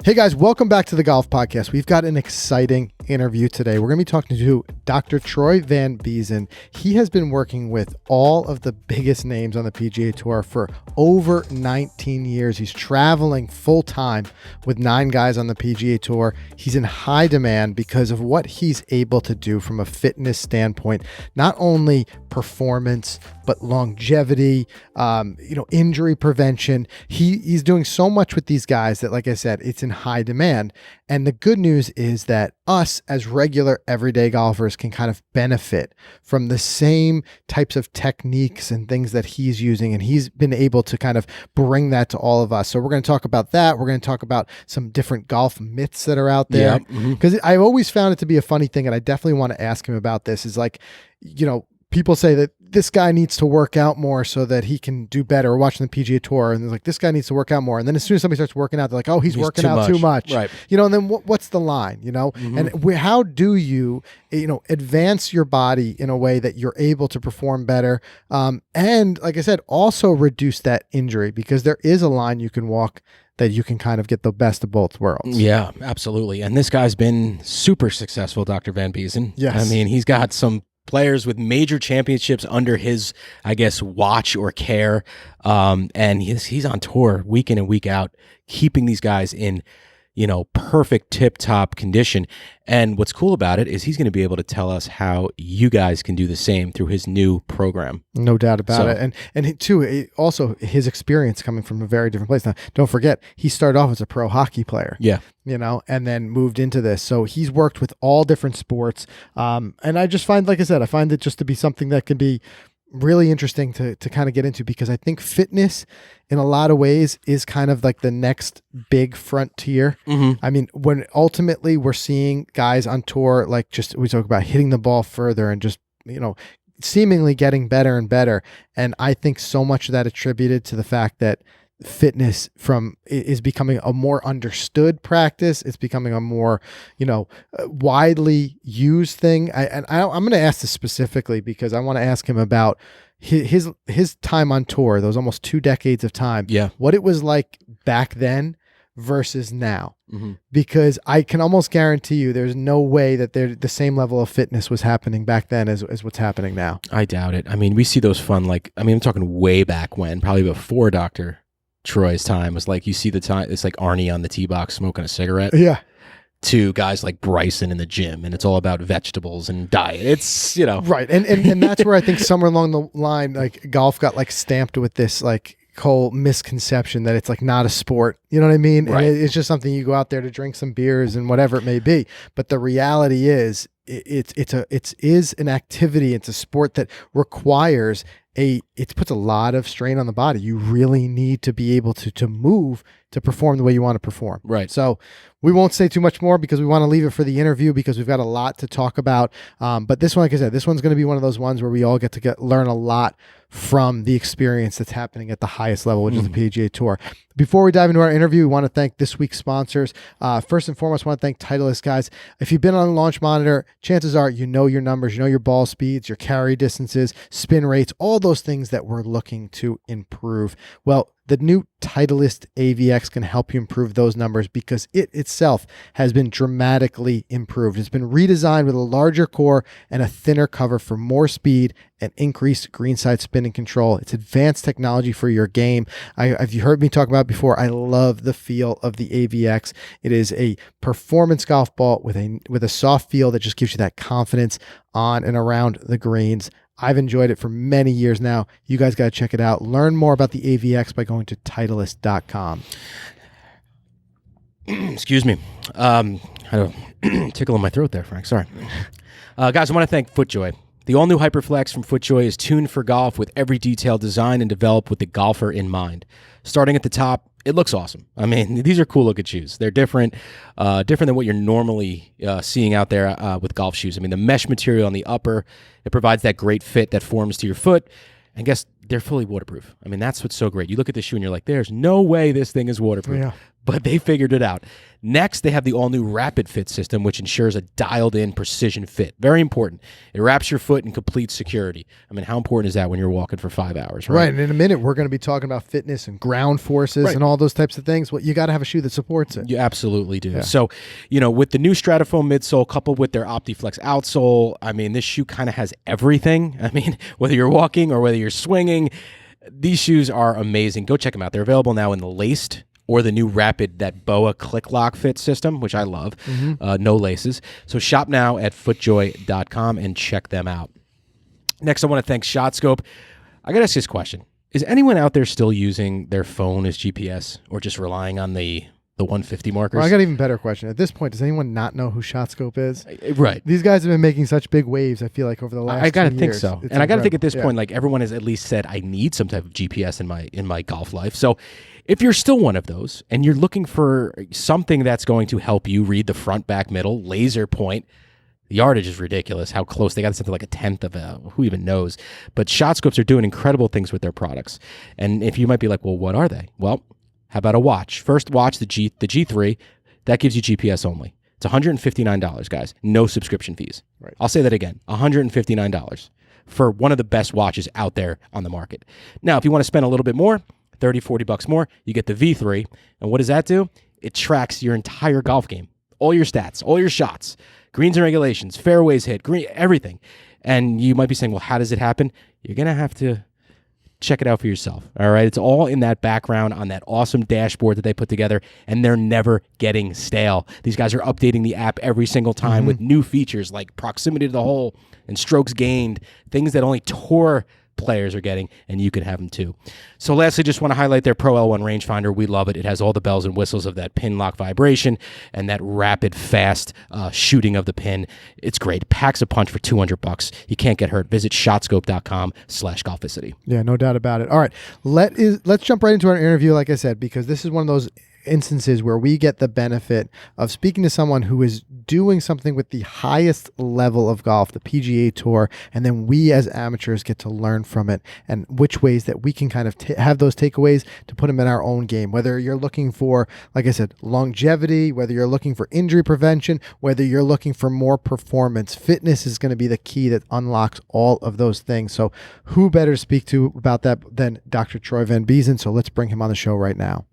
Hey guys, welcome back to the Golf Podcast. We've got an exciting interview today. We're going to be talking to Dr. Troy Van Biezen. He has been working with all of the biggest names on the PGA Tour for over 19 years. He's traveling full time with 9 guys on the PGA Tour. He's in high demand because of what he's able to do from a fitness standpoint, not only performance, but longevity, injury prevention. He's doing so much with these guys that, like I said, it's in high demand. And the good news is that us as regular everyday golfers can kind of benefit from the same types of techniques and things that he's using. And he's been able to kind of bring that to all of us. So we're going to talk about that. We're going to talk about some different golf myths that are out there. Because I've always found it to be a funny thing. And I definitely want to ask him about this is like, people say that this guy needs to work out more so that he can do better. We're watching the PGA Tour and they're like, this guy needs to work out more. And then as soon as somebody starts working out, they're like, oh, he's working out too much. Right. And then what's the line, And how do you, advance your body in a way that you're able to perform better? And like I said, also reduce that injury, because there is a line you can walk that you can kind of get the best of both worlds. Yeah, absolutely. And this guy's been super successful, Dr. Van Biezen. Yes. I mean, he's got some players with major championships under his, watch or care. And he's on tour week in and week out, keeping these guys in, perfect tip-top condition. And what's cool about it is he's going to be able to tell us how you guys can do the same through his new program. No doubt about it. And also his experience coming from a very different place. Now, don't forget, he started off as a pro hockey player. Yeah. And then moved into this. So he's worked with all different sports. And I just find, like I said, I find it just to be something that can be really interesting to kind of get into, because I think fitness in a lot of ways is kind of like the next big frontier. I mean, when ultimately we're seeing guys on tour, like we talk about hitting the ball further and just, seemingly getting better and better. And I think so much of that attributed to the fact that fitness is becoming a more understood practice. It's becoming a more, widely used thing. I'm going to ask this specifically because I want to ask him about his time on tour, those almost 2 decades of time. Yeah. What it was like back then versus now. Because I can almost guarantee you there's no way that the same level of fitness was happening back then as what's happening now. I doubt it. I mean, we see those fun, I'm talking way back when, probably before Dr. Troy's time was like, you see the time, it's like Arnie on the tee box smoking a cigarette. Yeah. To guys like Bryson in the gym, and it's all about vegetables and diet. It's, Right. And that's where I think somewhere along the line, like golf got like stamped with this like whole misconception that it's like not a sport. You know what I mean? Right. And it's just something you go out there to drink some beers and whatever it may be. But the reality is it is an activity. It's a sport that requires it puts a lot of strain on the body. You really need to be able to move to perform the way you want to perform. Right. So we won't say too much more because we want to leave it for the interview, because we've got a lot to talk about. But this one, like I said, this one's going to be one of those ones where we all get to learn a lot from the experience that's happening at the highest level, which is the PGA Tour. Before we dive into our interview, we want to thank this week's sponsors. First and foremost, I want to thank Titleist, guys. If you've been on a launch monitor, chances are you know your numbers, you know your ball speeds, your carry distances, spin rates, all those things that we're looking to improve. Well, the new Titleist AVX can help you improve those numbers because it itself has been dramatically improved. It's been redesigned with a larger core and a thinner cover for more speed and increased greenside spinning control. It's advanced technology for your game. If you heard me talk about it before, I love the feel of the AVX. It is a performance golf ball with a soft feel that just gives you that confidence on and around the greens. I've enjoyed it for many years now. You guys got to check it out. Learn more about the AVX by going to Titleist.com. Excuse me. I had a tickle in my throat there, Frank. Sorry. Guys, I want to thank FootJoy. The all-new Hyperflex from FootJoy is tuned for golf with every detail designed and developed with the golfer in mind. Starting at the top, it looks awesome. I mean, these are cool-looking shoes. They're different than what you're normally seeing out there with golf shoes. I mean, the mesh material on the upper, it provides that great fit that forms to your foot. And guess they're fully waterproof. I mean, that's what's so great. You look at the shoe and you're like, there's no way this thing is waterproof. Yeah. but they figured it out. Next, they have the all-new Rapid Fit system, which ensures a dialed-in precision fit. Very important. It wraps your foot in complete security. I mean, how important is that when you're walking for 5 hours, right? Right, and in a minute, we're going to be talking about fitness and ground forces and all those types of things. Well, you got to have a shoe that supports it. You absolutely do. Yeah. So, with the new Stratofoam midsole coupled with their OptiFlex outsole, I mean, this shoe kind of has everything. I mean, whether you're walking or whether you're swinging, these shoes are amazing. Go check them out. They're available now in the laced or the new Rapid, that BOA click lock fit system, which I love. No laces. So shop now at footjoy.com and check them out. Next, I want to thank ShotScope. I got to ask this question. Is anyone out there still using their phone as GPS or just relying on the 150 markers? Well, I got an even better question. At this point, does anyone not know who ShotScope is? Right. These guys have been making such big waves, I feel like, over the last 2 years. I got to think so. It's and I got to think at this point, like, everyone has at least said, I need some type of GPS in my golf life. So if you're still one of those and you're looking for something that's going to help you read the front, back, middle, laser point, the yardage is ridiculous how close. They got something like a tenth of who even knows. But ShotScopes are doing incredible things with their products. And if you might be like, well, what are they? Well, how about a watch? First watch, the G3, that gives you GPS only. It's $159, guys. No subscription fees. Right. I'll say that again, $159 for one of the best watches out there on the market. Now, if you want to spend a little bit more, $30, $40 more, you get the V3. And what does that do? It tracks your entire golf game, all your stats, all your shots, greens and regulations, fairways hit, green, everything. And you might be saying, well, how does it happen? You're going to have to check it out for yourself. All right. It's all in that background on that awesome dashboard that they put together, and they're never getting stale. These guys are updating the app every single time with new features like proximity to the hole and strokes gained, things that only tour players are getting, and you can have them too. So lastly, just want to highlight their Pro L1 rangefinder. We love it. It has all the bells and whistles of that pin lock vibration and that rapid, fast shooting of the pin. It's great. It packs a punch for $200. You can't get hurt. Visit shotscope.com/Golficity. Yeah, no doubt about it. All right, let's jump right into our interview, like I said, because this is one of those instances where we get the benefit of speaking to someone who is doing something with the highest level of golf, the PGA Tour, and then we as amateurs get to learn from it and which ways that we can kind of have those takeaways to put them in our own game. Whether you're looking for, like I said, longevity, whether you're looking for injury prevention, whether you're looking for more performance, fitness is going to be the key that unlocks all of those things. So who better to speak to about that than Dr. Troy Van Biezen? So let's bring him on the show right now.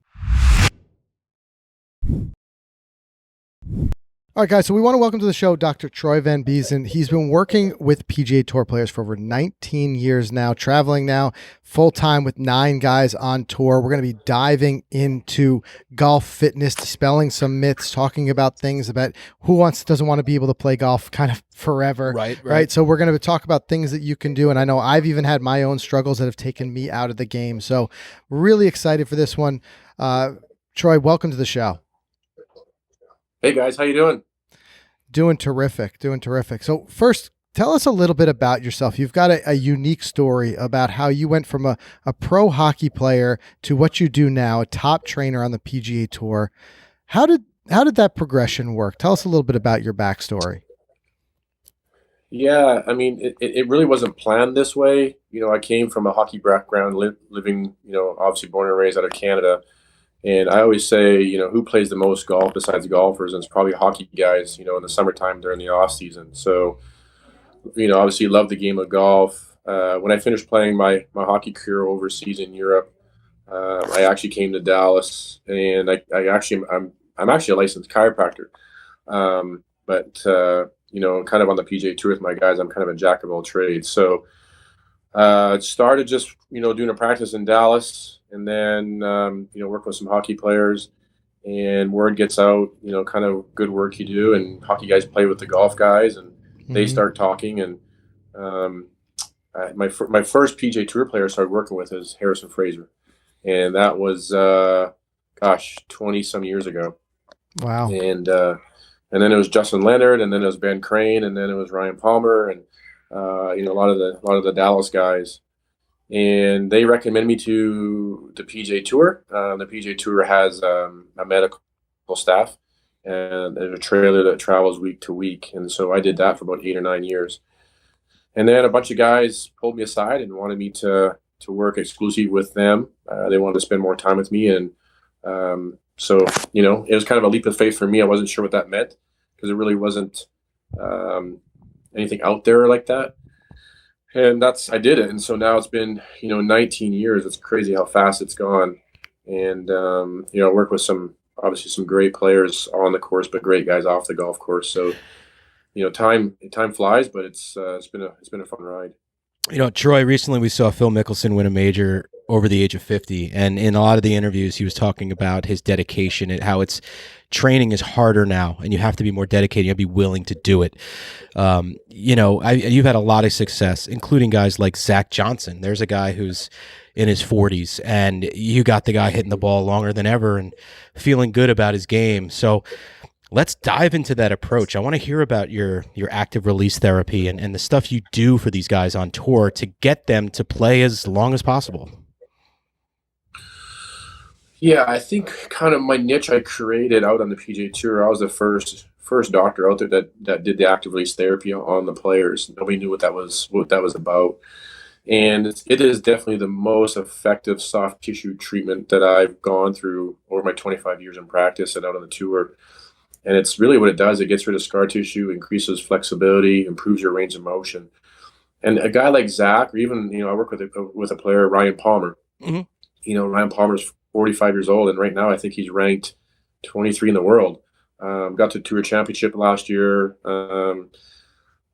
All right, guys, so we want to welcome to the show Dr. Troy Van Biezen. He's been working with PGA Tour players for over 19 years now, traveling now full-time with 9 guys on tour. We're going to be diving into golf fitness, dispelling some myths, talking about things about who doesn't want to be able to play golf kind of forever. Right. So we're going to talk about things that you can do, and I know I've even had my own struggles that have taken me out of the game. So really excited for this one. Troy, welcome to the show. Hey guys, how you doing? Doing terrific. So first, tell us a little bit about yourself. You've got a unique story about how you went from a pro hockey player to what you do now, a top trainer on the PGA Tour. How did that progression work? Tell us a little bit about your backstory. Yeah, I mean, it really wasn't planned this way. You know, I came from a hockey background, living, obviously born and raised out of Canada. And I always say, who plays the most golf besides golfers? And it's probably hockey guys, in the summertime during the off season. So, obviously love the game of golf. When I finished playing my hockey career overseas in Europe, I actually came to Dallas, and I'm actually a licensed chiropractor. But kind of on the PGA Tour with my guys, I'm kind of a jack of all trades. So, started just, doing a practice in Dallas. And then, work with some hockey players, and word gets out, kind of good work you do. And hockey guys play with the golf guys, and they start talking. And my first PGA Tour player I started working with is Harrison Fraser. And that was, 20 some years ago. Wow. And then it was Justin Leonard, and then it was Ben Crane, and then it was Ryan Palmer, and, a lot of the Dallas guys. And they recommended me to the PGA Tour. The PGA Tour has a medical staff, and there's a trailer that travels week to week. And so I did that for about 8 or 9 years. And then a bunch of guys pulled me aside and wanted me to work exclusively with them. They wanted to spend more time with me. And So, it was kind of a leap of faith for me. I wasn't sure what that meant because it really wasn't anything out there like that. And I did it. And so now it's been, 19 years. It's crazy how fast it's gone. And, I work with obviously some great players on the course, but great guys off the golf course. So, time flies, but it's been a fun ride. Troy, recently we saw Phil Mickelson win a major over the age of 50. And in a lot of the interviews, he was talking about his dedication and how training is harder now and you have to be more dedicated. You have to be willing to do it. You've had a lot of success, including guys like Zach Johnson. There's a guy who's in his 40s and you got the guy hitting the ball longer than ever and feeling good about his game. So let's dive into that approach. I want to hear about your active release therapy and the stuff you do for these guys on tour to get them to play as long as possible. Yeah, I think kind of my niche I created out on the PGA Tour. I was the first doctor out there that did the active release therapy on the players. Nobody knew what that was about. And it is definitely the most effective soft tissue treatment that I've gone through over my 25 years in practice and out on the tour. And it's really what it does. It gets rid of scar tissue, increases flexibility, improves your range of motion. And a guy like Zach, or even, I work with a player, Ryan Palmer. Mm-hmm. Ryan Palmer's 45 years old, and right now I think he's ranked 23 in the world. Got to Tour Championship last year. One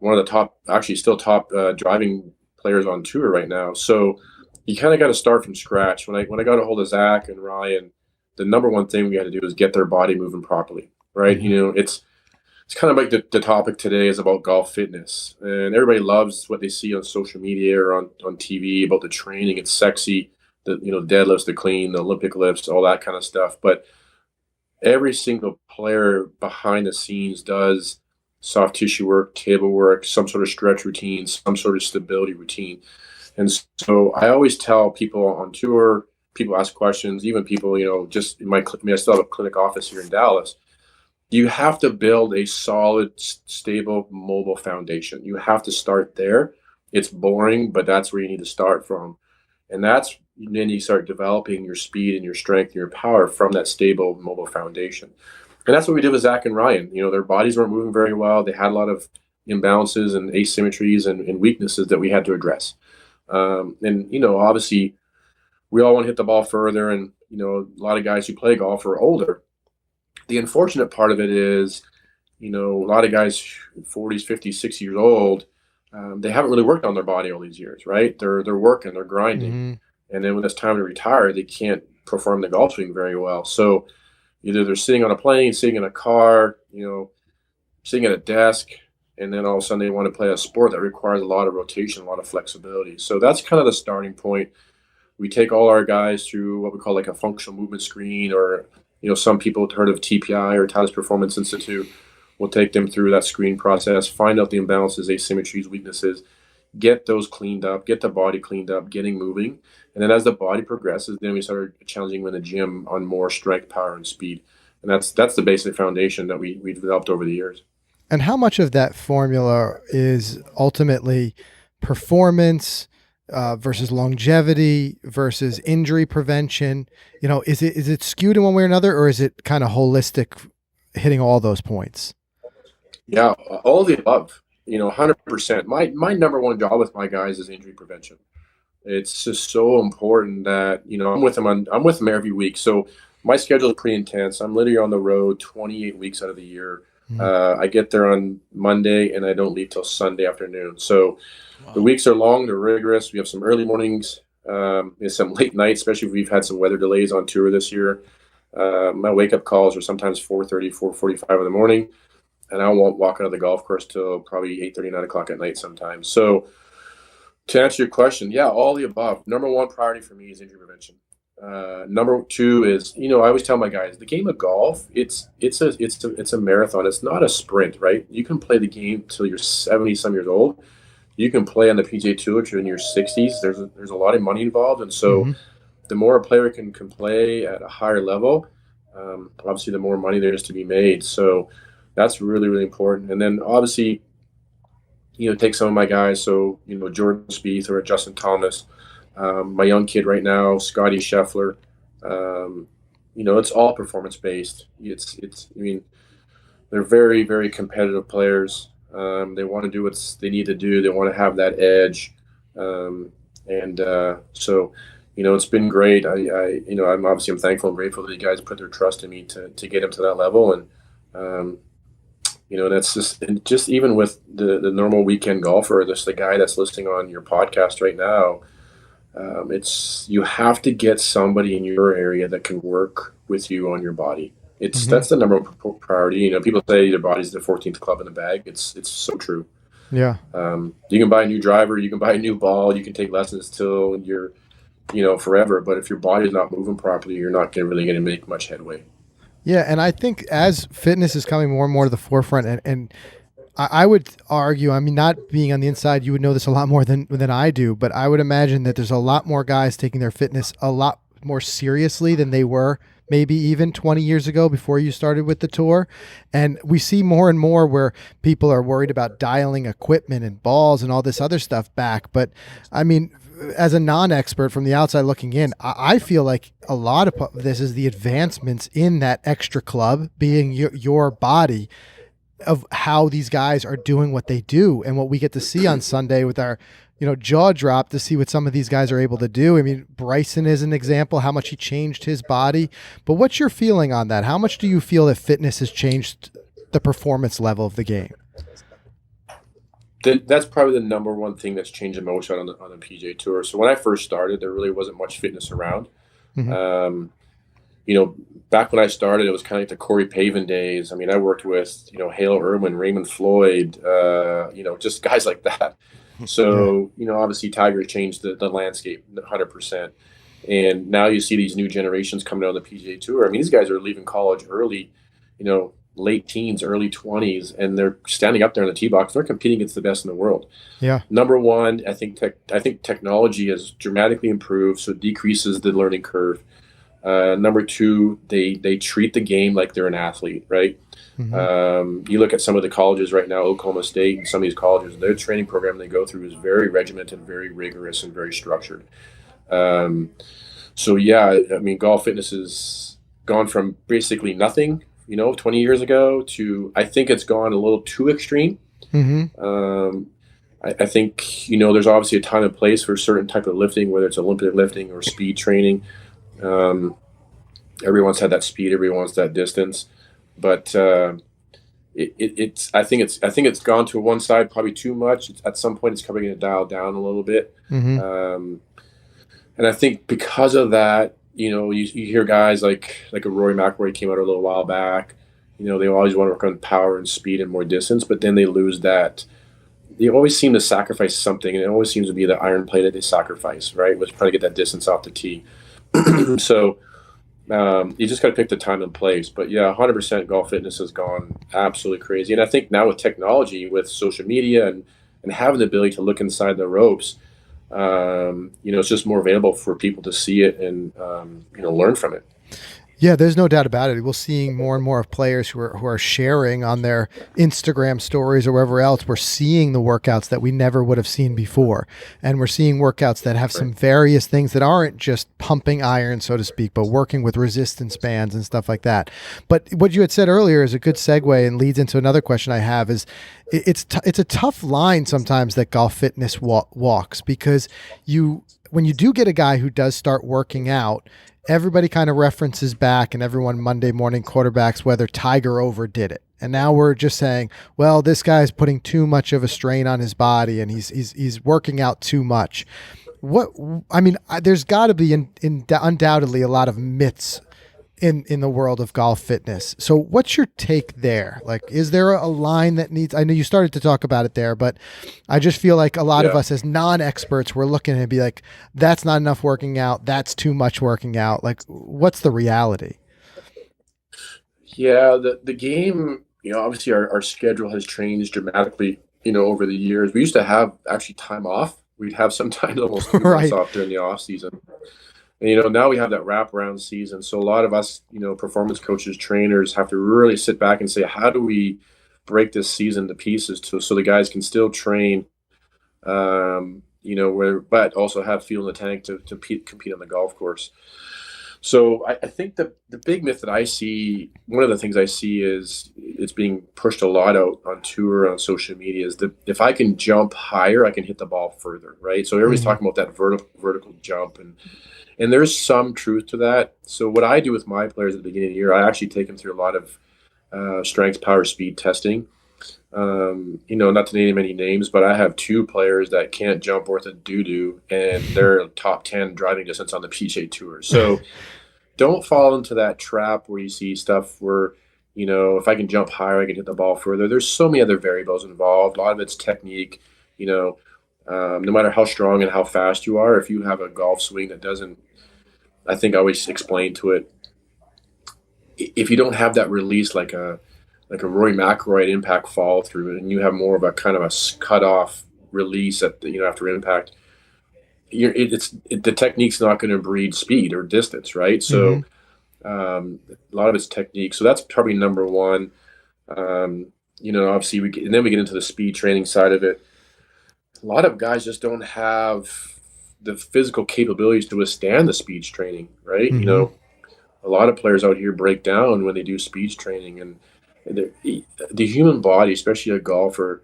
of the top, actually still top driving players on tour right now. So you kind of got to start from scratch. When I got a hold of Zach and Ryan, the number one thing we had to do is get their body moving properly, right? Mm-hmm. It's kind of like the topic today is about golf fitness, and everybody loves what they see on social media or on TV about the training. It's sexy. The deadlifts, the clean, the Olympic lifts, all that kind of stuff. But every single player behind the scenes does soft tissue work, table work, some sort of stretch routine, some sort of stability routine. And so I always tell people on tour, people ask questions, even people, just in I still have a clinic office here in Dallas. You have to build a solid, stable, mobile foundation. You have to start there. It's boring, but that's where you need to start from. And then you start developing your speed and your strength and your power from that stable, mobile foundation. And that's what we did with Zach and Ryan. Their bodies weren't moving very well. They had a lot of imbalances and asymmetries and weaknesses that we had to address. Obviously, we all want to hit the ball further. And, a lot of guys who play golf are older. The unfortunate part of it is, a lot of guys, 40s, 50s, 60 years old, they haven't really worked on their body all these years, right? They're working, they're grinding. Mm-hmm. And then when it's time to retire, they can't perform the golf swing very well. So either they're sitting on a plane, sitting in a car, sitting at a desk, and then all of a sudden they want to play a sport that requires a lot of rotation, a lot of flexibility. So that's kind of the starting point. We take all our guys through what we call like a functional movement screen, or, some people have heard of TPI or Talis Performance Institute. We'll take them through that screen process, find out the imbalances, asymmetries, weaknesses, get those cleaned up, get the body cleaned up, getting moving. And then as the body progresses, then we start challenging them in the gym on more strength, power, and speed. And that's the basic foundation that we've developed over the years. And how much of that formula is ultimately performance versus longevity versus injury prevention? Is it skewed in one way or another, or is it kind of holistic, hitting all those points? Yeah, all of the above. 100%. My number one job with my guys is injury prevention. It's just so important that, I'm with them every week. So my schedule is pretty intense. I'm literally on the road 28 weeks out of the year. Mm-hmm. I get there on Monday and I don't leave till Sunday afternoon. So wow. The weeks are long, they're rigorous. We have some early mornings, and some late nights, especially if we've had some weather delays on tour this year. My wake-up calls are sometimes 4:30, 4:45 in the morning, and I won't walk out of the golf course till probably 8:30, 9 o'clock at night sometimes. So to answer your question, yeah, all the above. Number one priority for me is injury prevention. Number two is, I always tell my guys, the game of golf, it's a marathon. It's not a sprint, right? You can play the game till you're 70-some years old. You can play on the PGA Tour till you're in your 60s. There's a lot of money involved, and so mm-hmm. the more a player can play at a higher level, obviously the more money there is to be made. So that's really, really important. And then obviously, take some of my guys. So, Jordan Spieth or Justin Thomas, my young kid right now, Scotty Scheffler, it's all performance based. I mean, they're very, very competitive players. They want to do what they need to do. They want to have that edge. So, it's been great. I'm thankful and grateful that you guys put their trust in me to get them to that level. And, that's just even with the normal weekend golfer, just the guy that's listening on your podcast right now. You have to get somebody in your area that can work with you on your body. That's the number one priority. People say your body's the 14th club in the bag. It's so true. Yeah. You can buy a new driver, you can buy a new ball, you can take lessons till you're, forever. But if your body's not moving properly, you're not really going to make much headway. Yeah, and I think as fitness is coming more and more to the forefront, and I would argue, I mean, not being on the inside, you would know this a lot more than I do, but I would imagine that there's a lot more guys taking their fitness a lot more seriously than they were maybe even 20 years ago before you started with the tour. And we see more and more where people are worried about dialing equipment and balls and all this other stuff back. But I mean, as a non-expert from the outside looking in, I feel like a lot of this is the advancements in that extra club being your body, of how these guys are doing what they do and what we get to see on Sunday with our, jaw drop to see what some of these guys are able to do. I mean, Bryson is an example, how much he changed his body. But what's your feeling on that? How much do you feel that fitness has changed the performance level of the game? That's probably the number one thing that's changed the most on the PGA Tour. So when I first started, there really wasn't much fitness around. Mm-hmm. Back when I started, it was kind of like the Corey Pavin days. I mean, I worked with, Halo Irwin, Raymond Floyd, just guys like that. So, obviously Tiger changed the landscape 100%. And now you see these new generations coming out on the PGA Tour. I mean, these guys are leaving college early, late teens, early 20s, and they're standing up there in the tee box. They're competing against the best in the world. Yeah. Number one, I think technology has dramatically improved, so it decreases the learning curve. Number two, they treat the game like they're an athlete, right? Mm-hmm. You look at some of the colleges right now, Oklahoma State and some of these colleges, their training program they go through is very regimented, very rigorous, and very structured. So yeah, I mean, golf fitness has gone from basically nothing, 20 years ago to, I think it's gone a little too extreme. Mm-hmm. I think, there's obviously a time and place for a certain type of lifting, whether it's Olympic lifting or speed training. Everyone's had that speed, everyone's that distance, but I think it's gone to one side probably too much. At some point, it's probably going to dial down a little bit. Mm-hmm. And I think because of that, you hear guys like a Rory McIlroy came out a little while back. They always want to work on power and speed and more distance, but then they lose that. They always seem to sacrifice something, and it always seems to be the iron play that they sacrifice, right? Was trying to get that distance off the tee. So you just got to pick the time and place. But yeah, 100% golf fitness has gone absolutely crazy. And I think now with technology, with social media and having the ability to look inside the ropes, it's just more available for people to see it and, learn from it. Yeah, there's no doubt about it. We're seeing more and more of players who are sharing on their Instagram stories or wherever else. We're seeing the workouts that we never would have seen before. And we're seeing workouts that have some various things that aren't just pumping iron, so to speak, but working with resistance bands and stuff like that. But what you had said earlier is a good segue and leads into another question I have is it's a tough line sometimes that golf fitness walks, because when you do get a guy who does start working out, everybody kind of references back, and everyone Monday morning quarterbacks whether Tiger overdid it. And now we're just saying, well, this guy's putting too much of a strain on his body and he's working out too much. There's got to be undoubtedly a lot of myths in the world of golf fitness. So what's your take there? Like, is there a line that needs, I know you started to talk about it there, but I just feel like a lot of us as non-experts, we're looking and be like, that's not enough working out. That's too much working out. Like, what's the reality? Yeah, the game, obviously our schedule has changed dramatically, over the years. We used to have actually time off. We'd have sometimes almost 2 months off during the off season. And, now we have that wraparound season. So a lot of us, performance coaches, trainers have to really sit back and say, how do we break this season to pieces so the guys can still train, but also have fuel in the tank to compete on the golf course. So I think the big myth that I see, one of the things I see is it's being pushed a lot out on tour on social media is that if I can jump higher, I can hit the ball further, right? So everybody's Mhm. talking about that vertical jump, and there's some truth to that. So what I do with my players at the beginning of the year, I actually take them through a lot of strength, power, speed testing. Not to name any names, but I have two players that can't jump worth a doo doo, and they're top 10 driving distance on the PGA Tour. So don't fall into that trap where you see stuff where, if I can jump higher, I can hit the ball further. There's so many other variables involved. A lot of it's technique. No matter how strong and how fast you are, if you have a golf swing that doesn't, I think I always explain to it, if you don't have that release like a Rory McIlroy impact fall through, and you have more of a kind of a cut off release after impact, the technique's not going to breed speed or distance, right? So Mhm. a lot of it's technique. So that's probably number one. Obviously and then we get into the speed training side of it. A lot of guys just don't have the physical capabilities to withstand the speech training, right? Mhm. A lot of players out here break down when they do speech training, and the human body, especially a golfer,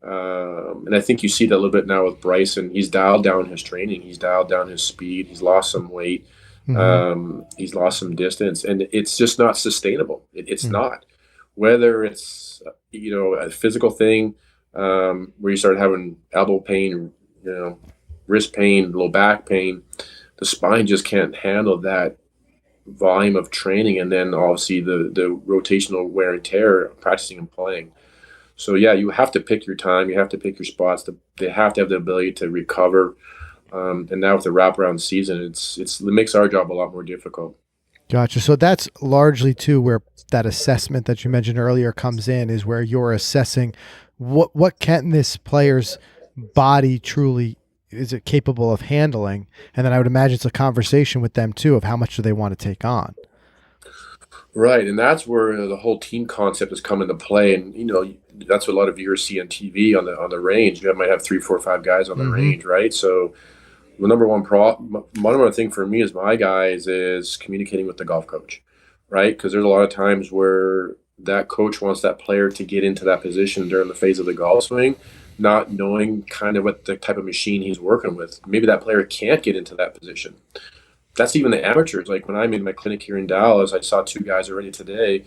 and I think you see that a little bit now with Bryson. He's dialed down his training. He's dialed down his speed. He's lost some weight. Mhm. He's lost some distance, and it's just not sustainable. It's Mhm. not. Whether it's a physical thing where you start having elbow pain, wrist pain, low back pain, the spine just can't handle that volume of training, and then obviously the rotational wear and tear practicing and playing. So yeah, you have to pick your time. You have to pick your spots. They have to have the ability to recover. And now with the wraparound season, it makes our job a lot more difficult. Gotcha. So that's largely too where that assessment that you mentioned earlier comes in, is where you're assessing what can this player's body truly, is it capable of handling, and then I would imagine it's a conversation with them too of how much do they want to take on. Right, and that's where the whole team concept has come into play. And that's what a lot of viewers see on TV on the range. You might have three, four, five guys on the Mm-hmm. range, right? So the number one thing for me as my guys is communicating with the golf coach, right? Because there's a lot of times where that coach wants that player to get into that position during the phase of the golf swing, not knowing kind of what the type of machine he's working with. Maybe that player can't get into that position. That's even the amateurs. Like when I'm in my clinic here in Dallas, I saw two guys already today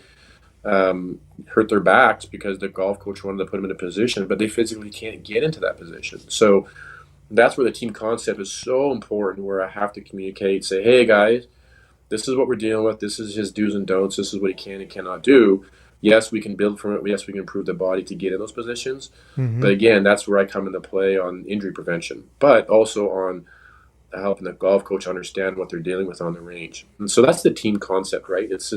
hurt their backs because the golf coach wanted to put them in a position, but they physically can't get into that position. So that's where the team concept is so important, where I have to communicate, say, hey guys, this is what we're dealing with. This is his do's and don'ts. This is what he can and cannot do. Yes, we can build from it. Yes, we can improve the body to get in those positions. Mm-hmm. But again, that's where I come into play on injury prevention, but also on helping the golf coach understand what they're dealing with on the range. And so that's the team concept, right? It's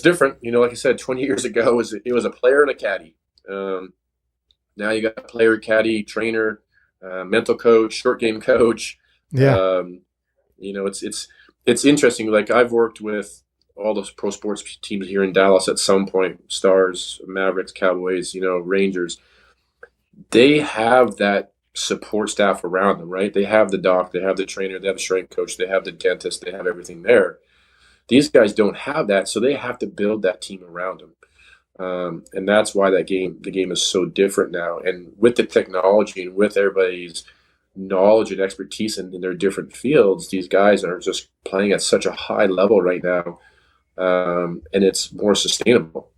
different. Like I said, 20 years ago, it was a player and a caddy. Now you got a player, caddy, trainer, mental coach, short game coach. Yeah. Um, it's interesting. Like I've worked with all those pro sports teams here in Dallas at some point, Stars, Mavericks, Cowboys, Rangers. They have that support staff around them, right? They have the doc, they have the trainer, they have the strength coach, they have the dentist, they have everything there. These guys don't have that, so they have to build that team around them. And that's why the game is so different now. And with the technology and with everybody's knowledge and expertise in their different fields, these guys are just playing at such a high level right now, and it's more sustainable.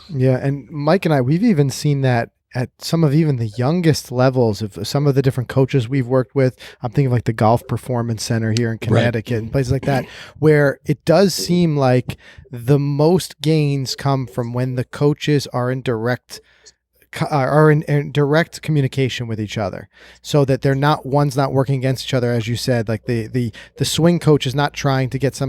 Yeah, and Mike and I, we've even seen that at some of even the youngest levels of some of the different coaches we've worked with. I'm thinking of like the Golf Performance Center here in Connecticut and places like that, where it does seem like the most gains come from when the coaches are in direct communication with each other, so that they're not, one's not working against each other, as you said. Like the swing coach is not trying to get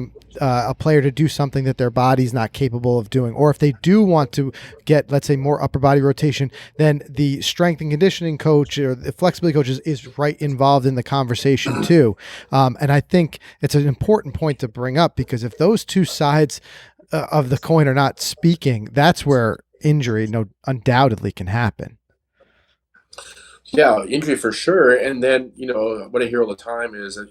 a player to do something that their body's not capable of doing, or if they do want to get, let's say, more upper body rotation, then the strength and conditioning coach or the flexibility coach is right involved in the conversation too. And I think it's an important point to bring up, because if those two sides of the coin are not speaking, that's where injury undoubtedly can happen. Yeah, injury for sure. And then, what I hear all the time is that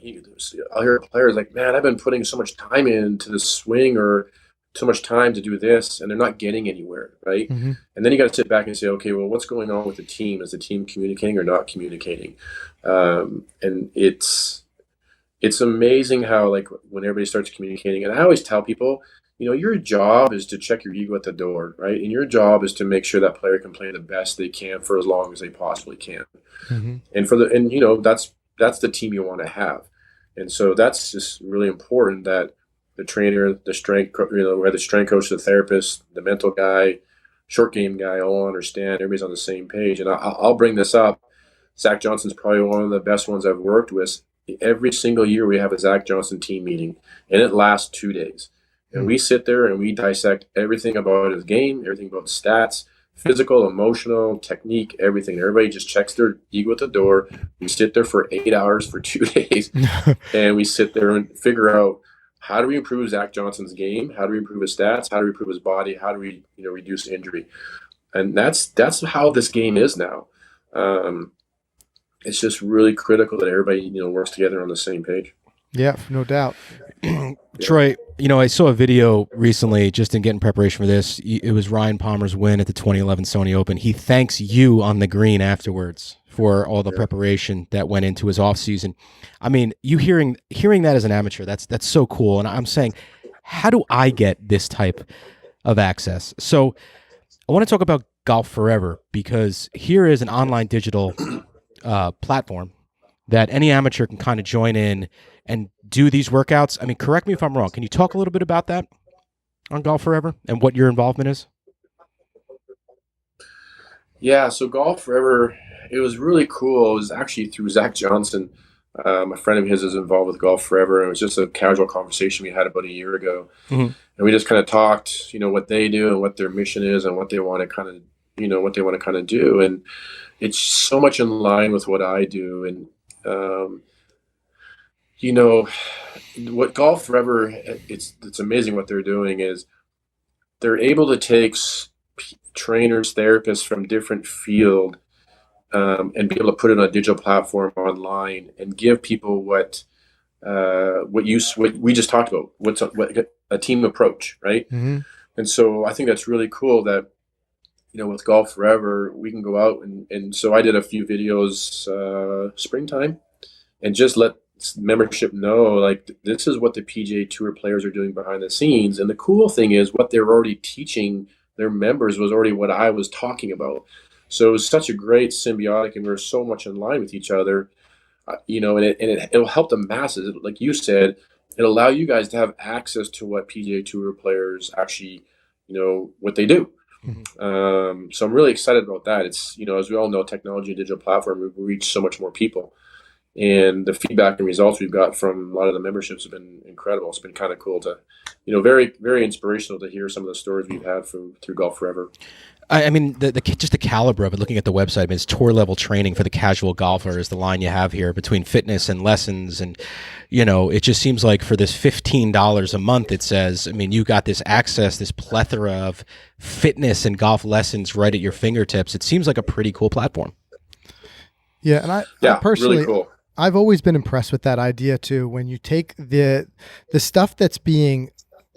I'll hear players like, man, I've been putting so much time into the swing or so much time to do this, and they're not getting anywhere, right? Mm-hmm. And then you got to sit back and say, okay, well, what's going on with the team? Is the team communicating or not communicating? And it's amazing how, like, when everybody starts communicating, and I always tell people, your job is to check your ego at the door, right? And your job is to make sure that player can play the best they can for as long as they possibly can. Mm-hmm. And that's the team you want to have. And so that's just really important that the trainer, the strength, where the strength coach, the therapist, the mental guy, short game guy, all understand. Everybody's on the same page. And I'll bring this up. Zach Johnson's probably one of the best ones I've worked with. Every single year we have a Zach Johnson team meeting, and it lasts 2 days. And we sit there and we dissect everything about his game, everything about stats, physical, emotional, technique, everything. Everybody just checks their ego at the door. We sit there for 8 hours for 2 days, and we sit there and figure out, how do we improve Zach Johnson's game? How do we improve his stats? How do we improve his body? How do we, reduce injury? And that's how this game is now. It's just really critical that everybody, works together on the same page. Yeah, no doubt. Troy, I saw a video recently just in getting preparation for this. It was Ryan Palmer's win at the 2011 Sony Open. He thanks you on the green afterwards for all the preparation that went into his off season. I mean, you hearing that as an amateur, that's so cool. And I'm saying, how do I get this type of access? So I want to talk about Golf Forever, because here is an online digital platform that any amateur can kind of join in and do these workouts. I mean, correct me if I'm wrong. Can you talk a little bit about that on Golf Forever and what your involvement is? Yeah, so Golf Forever, it was really cool. It was actually through Zach Johnson. A friend of his is involved with Golf Forever, and it was just a casual conversation we had about a year ago. Mm-hmm. And we just kind of talked, what they do and what their mission is and what they want to kind of do. And it's so much in line with what I do. And what Golf Forever, it's amazing what they're doing is they're able to take trainers, therapists from different field and be able to put it on a digital platform online and give people what we just talked about, what a team approach, right? Mm-hmm. And so I think that's really cool that, with Golf Forever, we can go out and so I did a few videos springtime and just let membership know, like, this is what the PGA Tour players are doing behind the scenes. And the cool thing is what they're already teaching their members was already what I was talking about. So it was such a great symbiotic, and we're so much in line with each other, and it'll help the masses. Like you said, it'll allow you guys to have access to what PGA Tour players actually, what they do. Mm-hmm. So I'm really excited about that. It's, as we all know, technology and digital platform, we've reached so much more people. And the feedback and results we've got from a lot of the memberships have been incredible. It's been kind of cool to, very, very inspirational to hear some of the stories we've had through Golf Forever. I mean, just the caliber of it, looking at the website, I mean, it's tour level training for the casual golfer is the line you have here between fitness and lessons. And, it just seems like for this $15 a month, it says, I mean, you got this access, this plethora of fitness and golf lessons right at your fingertips. It seems like a pretty cool platform. Yeah. And I personally, really cool. I've always been impressed with that idea too. When you take the stuff that's being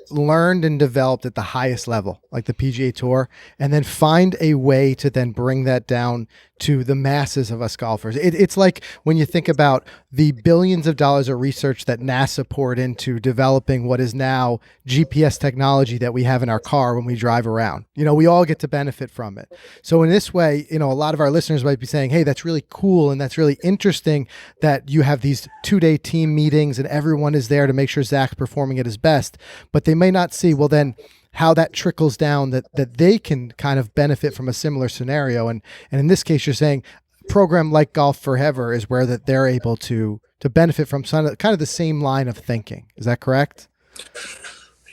learned and developed at the highest level, like the PGA Tour, and then find a way to then bring that down to the masses of us golfers. It's like when you think about the billions of dollars of research that NASA poured into developing what is now GPS technology that we have in our car when we drive around. We all get to benefit from it. So in this way, a lot of our listeners might be saying, hey, that's really cool and that's really interesting that you have these 2-day team meetings and everyone is there to make sure Zach's performing at his best. But they may not see, well, then how that trickles down that they can kind of benefit from a similar scenario. And in this case, you're saying a program like Golf Forever is where that they're able to benefit from kind of the same line of thinking. Is that correct?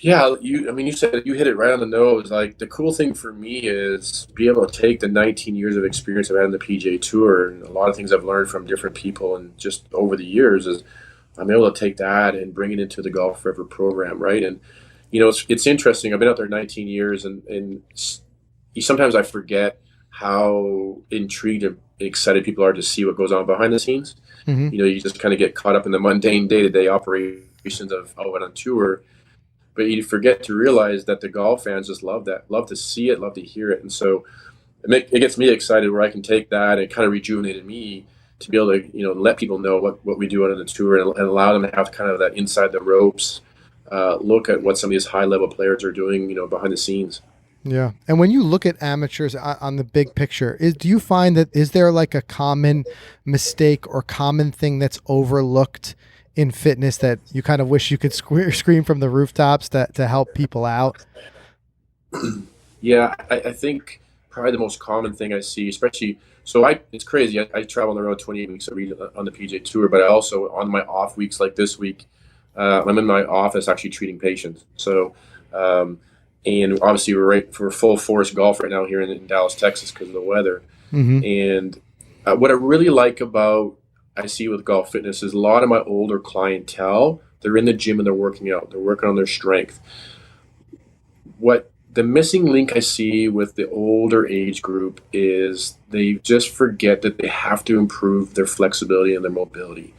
Yeah, you said you hit it right on the nose. Like, the cool thing for me is be able to take the 19 years of experience I've had in the PGA Tour and a lot of things I've learned from different people and just over the years is I'm able to take that and bring it into the Golf Forever program, right? And it's interesting. I've been out there 19 years, and sometimes I forget how intrigued and excited people are to see what goes on behind the scenes. Hmm. You just kind of get caught up in the mundane day-to-day operations of on tour, but you forget to realize that the golf fans just love that, love to see it, love to hear it. And so it gets me excited where I can take that and kind of rejuvenated me to be able to, let people know what we do on the tour, and allow them to have kind of that inside the ropes look at what some of these high level players are doing, behind the scenes. Yeah. And when you look at amateurs on the big picture, do you find that is there like a common mistake or common thing that's overlooked in fitness that you kind of wish you could scream from the rooftops to help people out? Yeah, I think probably the most common thing I see, especially, it's crazy. I travel on the road 28 weeks a week on the PGA Tour, but I also, on my off weeks like this week, I'm in my office actually treating patients. So, and obviously we're full force golf right now here in Dallas, Texas, because of the weather. Mm-hmm. And what I really like about I see with golf fitness is a lot of my older clientele, they're in the gym and they're working out. They're working on their strength. What the missing link I see with the older age group is they just forget that they have to improve their flexibility and their mobility.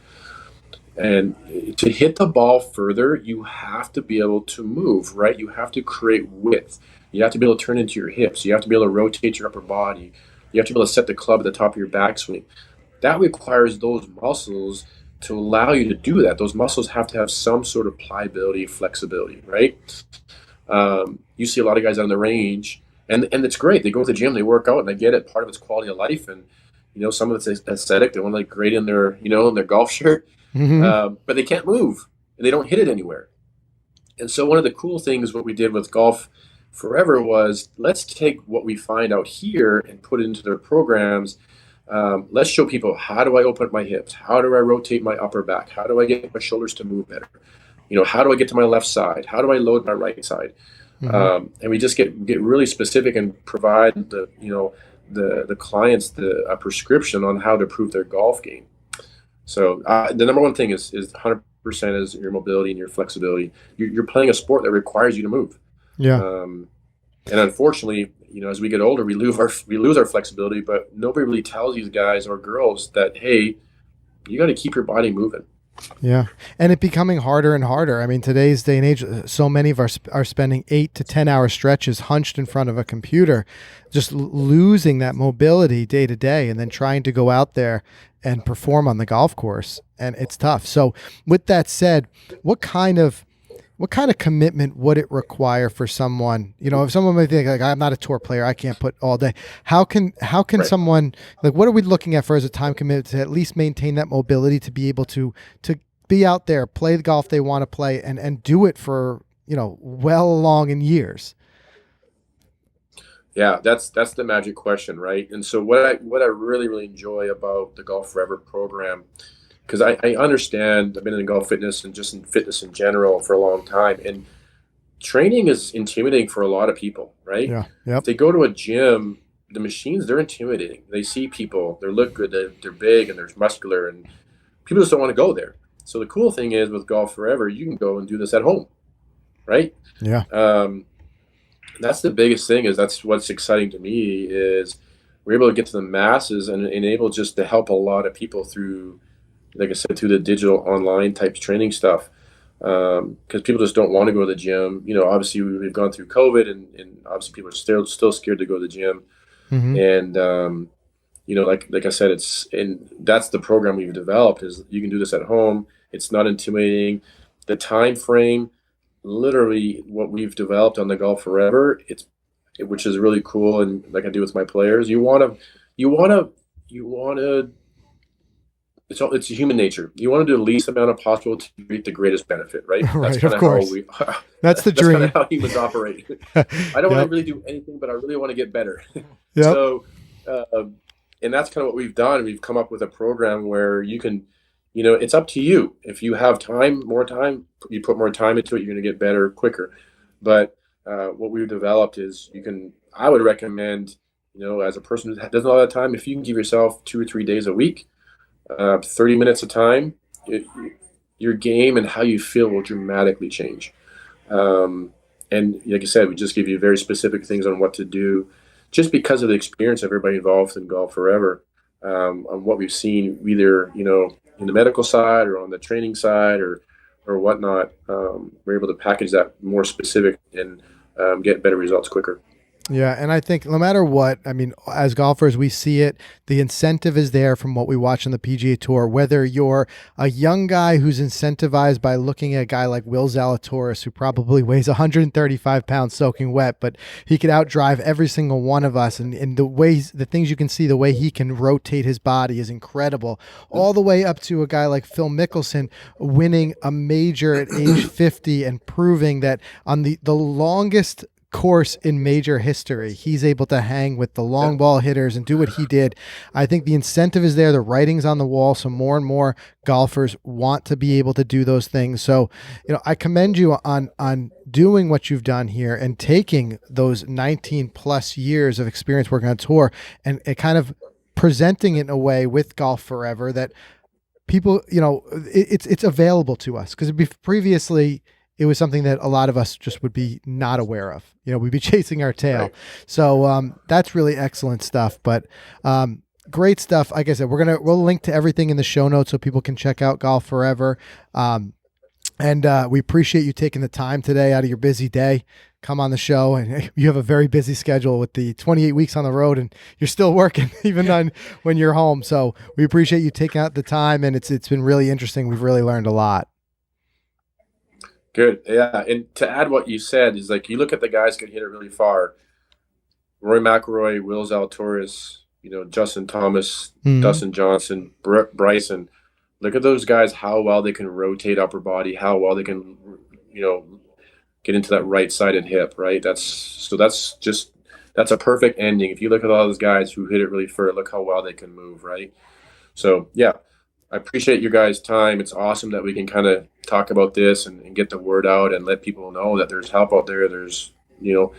And to hit the ball further, you have to be able to move, right? You have to create width. You have to be able to turn into your hips. You have to be able to rotate your upper body. You have to be able to set the club at the top of your backswing. That requires those muscles to allow you to do that. Those muscles have to have some sort of pliability, flexibility, right? You see a lot of guys on the range, and it's great. They go to the gym, they work out, and I get it. Part of it's quality of life, and some of it's aesthetic. They want to look great in their in their golf shirt, Mm-hmm. but they can't move and they don't hit it anywhere. And so one of the cool things what we did with Golf Forever was, let's take what we find out here and put it into their programs. Let's show people, how do I open up my hips? How do I rotate my upper back? How do I get my shoulders to move better? How do I get to my left side? How do I load my right side? Mm-hmm. And we just get really specific and provide the clients a prescription on how to improve their golf game. So the number one thing is 100% is your mobility and your flexibility. You're playing a sport that requires you to move. Yeah. And unfortunately, as we get older, we lose our flexibility, but nobody really tells these guys or girls that, hey, you got to keep your body moving. Yeah. And it becoming harder and harder. I mean, today's day and age, so many of us are spending 8 to 10 hour stretches hunched in front of a computer, just losing that mobility day to day, and then trying to go out there and perform on the golf course. And it's tough. So with that said, what kind of commitment would it require for someone? If someone might think like, I'm not a tour player, I can't put all day. How can Right. someone, like, what are we looking at for as a time commitment to at least maintain that mobility, to be able to be out there, play the golf they want to play, and do it for, well along in years? Yeah, that's the magic question, right? And so what I really, really enjoy about the Golf Forever program, because I understand, I've been in golf fitness and just in fitness in general for a long time, and training is intimidating for a lot of people, right? Yeah. If Yep. they go to a gym, the machines, they're intimidating. They see people, they look good, they're big and they're muscular, and people just don't want to go there. So the cool thing is with Golf Forever, you can go and do this at home, right? Yeah. That's the biggest thing. That's what's exciting to me is we're able to get to the masses and able just to help a lot of people through, like I said, through the digital online type training stuff. Because people just don't want to go to the gym. Obviously we've gone through COVID, and obviously people are still scared to go to the gym. Mm-hmm. And like I said, and that's the program we've developed, is you can do this at home. It's not intimidating. The time frame, literally what we've developed on the Golf Forever, which is really cool. And like I do with my players, you want to it's human nature. You want to do the least amount of possible to reap the greatest benefit, right? That's Right. kind Of of how course. we That's the that's kind dream. of how humans operate. I don't want to Yep. really do anything, but I really want to get better. Yep. So and that's kind of what we've done. We've come up with a program where you can, it's up to you. If you have more time, you put more time into it, you're going to get better quicker. But what we've developed is I would recommend, as a person who doesn't have a lot of time, if you can give yourself 2 or 3 days a week, 30 minutes of time, your game and how you feel will dramatically change. And like I said, we just give you very specific things on what to do just because of the experience of everybody involved in Golf Forever, on what we've seen, either, you know, in the medical side or on the training side or whatnot, we're able to package that more specific and get better results quicker. Yeah, and I think no matter what, I mean, as golfers, we see it. The incentive is there from what we watch on the PGA Tour. Whether you're a young guy who's incentivized by looking at a guy like Will Zalatoris, who probably weighs 135 pounds soaking wet, but he could outdrive every single one of us. And the things you can see, the way he can rotate his body is incredible. All the way up to a guy like Phil Mickelson winning a major at age 50 and proving that on the longest course in major history, he's able to hang with the long ball hitters and do what he did. I think the incentive is there. The writing's on the wall. So more and more golfers want to be able to do those things. So, you know, I commend you on doing what you've done here and taking those 19 plus years of experience working on tour and kind of presenting it in a way with Golf Forever that people, you know, it's available to us, because previously it was something that a lot of us just would be not aware of. You know, we'd be chasing our tail. Right. So that's really excellent stuff. But great stuff. Like I said, we'll link to everything in the show notes so people can check out Golf Forever. And we appreciate you taking the time today out of your busy day, come on the show. And you have a very busy schedule with the 28 weeks on the road, and you're still working even when you're home. So we appreciate you taking out the time, and it's been really interesting. We've really learned a lot. Good. Yeah. And to add what you said is, like, you look at the guys who can hit it really far. Rory McIlroy, Will Zalatoris, you know, Justin Thomas, Dustin Johnson, Bryson. Look at those guys, how well they can rotate upper body, how well they can, you know, get into that right-sided hip, right? That's a perfect ending. If you look at all those guys who hit it really far, look how well they can move, right? So, yeah. I appreciate your guys' time. It's awesome that we can kind of talk about this and get the word out and let people know that there's help out there. There's, you know,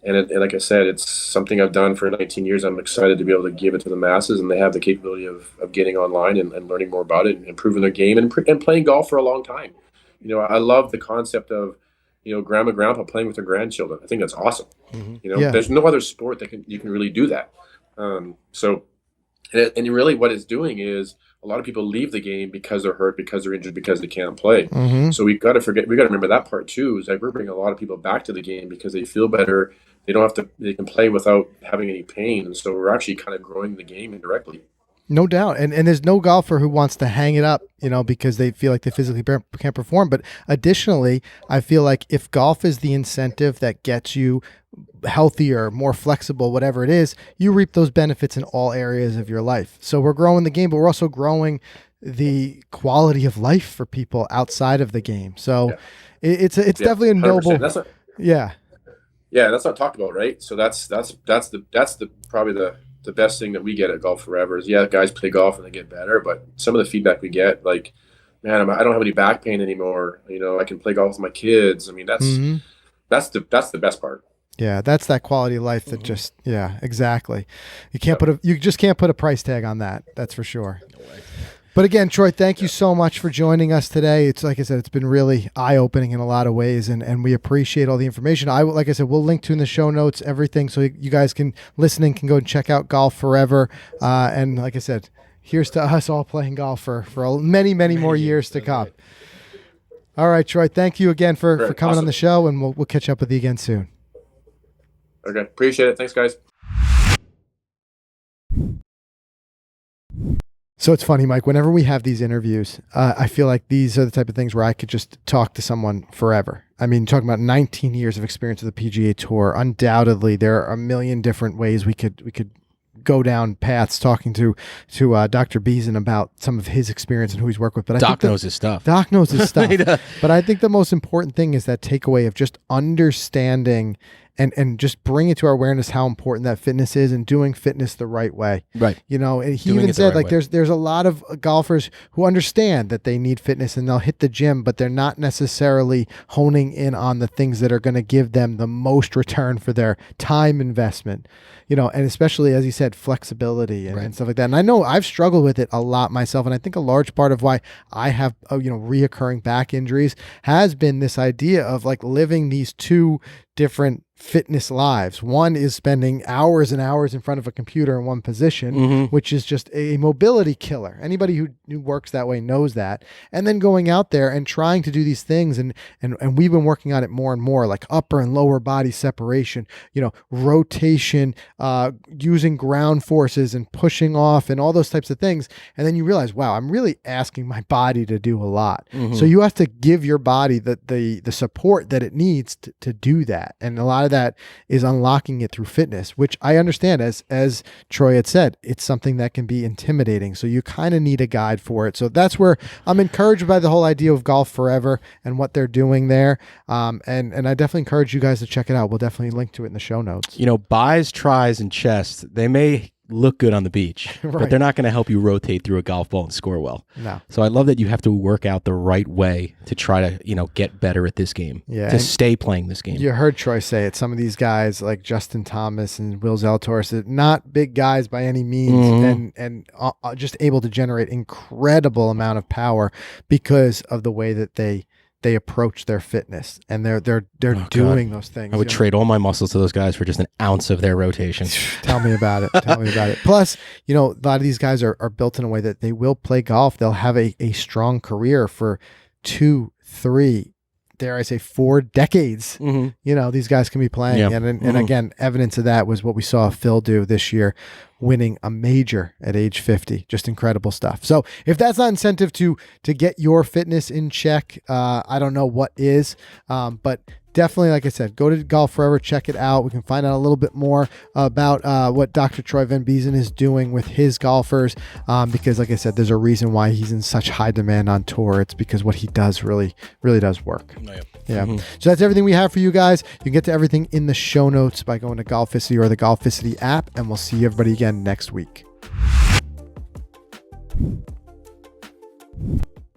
and like I said, it's something I've done for 19 years. I'm excited to be able to give it to the masses, and they have the capability of getting online and learning more about it and improving their game and playing golf for a long time. You know, I love the concept of, you know, grandma, grandpa playing with their grandchildren. I think that's awesome. You know, there's no other sport that you can really do that. So really what it's doing is, a lot of people leave the game because they're hurt, because they're injured, because they can't play. So we got to remember that part too, is like we're bringing a lot of people back to the game because they feel better. They can play without having any pain. And so we're actually kind of growing the game indirectly. No doubt. And there's no golfer who wants to hang it up, you know, because they feel like they physically can't perform. But additionally, I feel like if golf is the incentive that gets you healthier, more flexible, whatever it is, you reap those benefits in all areas of your life. So we're growing the game, but we're also growing the quality of life for people outside of the game. So it's definitely a noble. That's not talked about, right? So that's probably the best thing that we get at Golf Forever is, guys play golf and they get better, but some of the feedback we get, like, man, I don't have any back pain anymore. You know, I can play golf with my kids. I mean, that's the best part. Yeah, that's that quality of life that just, exactly. You just can't put a price tag on that. That's for sure. No way. But again, Troy, thank you so much for joining us today. It's like I said, it's been really eye-opening in a lot of ways, and we appreciate all the information. Like I said, we'll link to in the show notes everything, so you guys can go and check out Golf Forever. And like I said, here's to us all playing golf for many more years to come. All right, Troy, thank you again for coming on the show, and we'll catch up with you again soon. Okay, appreciate it. Thanks, guys. So it's funny, Mike, whenever we have these interviews, I feel like these are the type of things where I could just talk to someone forever. I mean, talking about 19 years of experience with the PGA Tour, undoubtedly there are a million different ways we could go down paths talking to Dr. Biezen about some of his experience and who he's worked with. But Doc knows his stuff. Doc knows his stuff. But I think the most important thing is that takeaway of just understanding and just bringing to our awareness how important that fitness is and doing fitness the right way. Right. You know, and he even said, like, there's a lot of golfers who understand that they need fitness and they'll hit the gym, but they're not necessarily honing in on the things that are going to give them the most return for their time investment, you know, and especially, as he said, flexibility and stuff like that. And I know I've struggled with it a lot myself. And I think a large part of why I have, reoccurring back injuries has been this idea of like living these two different fitness lives. One is spending hours and hours in front of a computer in one position, which is just a mobility killer. Anybody who works that way knows that. And then going out there and trying to do these things, and we've been working on it more and more, like upper and lower body separation, rotation, using ground forces and pushing off and all those types of things. And then you realize, wow, I'm really asking my body to do a lot. So you have to give your body the support that it needs to do that. And a lot of that is unlocking it through fitness, which I understand, as Troy had said, it's something that can be intimidating. So you kind of need a guide for it. So that's where I'm encouraged by the whole idea of Golf Forever and what they're doing there. And I definitely encourage you guys to check it out. We'll definitely link to it in the show notes. Buys, tries, and chests, they may look good on the beach, Right. but they're not going to help you rotate through a golf ball and score well. No. So I love that you have to work out the right way to try to, get better at this game, Yeah, to and stay playing this game. You heard Troy say it. Some of these guys like Justin Thomas and Will Zalatoris, not big guys by any means, and just able to generate incredible amount of power because of the way that they approach their fitness, and they're doing those things. I would trade all my muscles to those guys for just an ounce of their rotation. Tell me about it. Tell me about it. Plus, a lot of these guys are built in a way that they will play golf. They'll have a strong career for 2, 3, dare I say 4 decades. These guys can be playing. Yeah. And again, evidence of that was what we saw Phil do this year, winning a major at age 50. Just incredible stuff. So if that's not incentive to get your fitness in check, I don't know what is. But definitely, like I said, go to Golf Forever, check it out. We can find out a little bit more about what Dr. Troy Van Biezen is doing with his golfers, because like I said, there's a reason why he's in such high demand on tour. It's because what he does really does work. Yeah. So that's everything we have for you guys. You can get to everything in the show notes by going to Golficity or the Golficity app, and we'll see everybody again next week.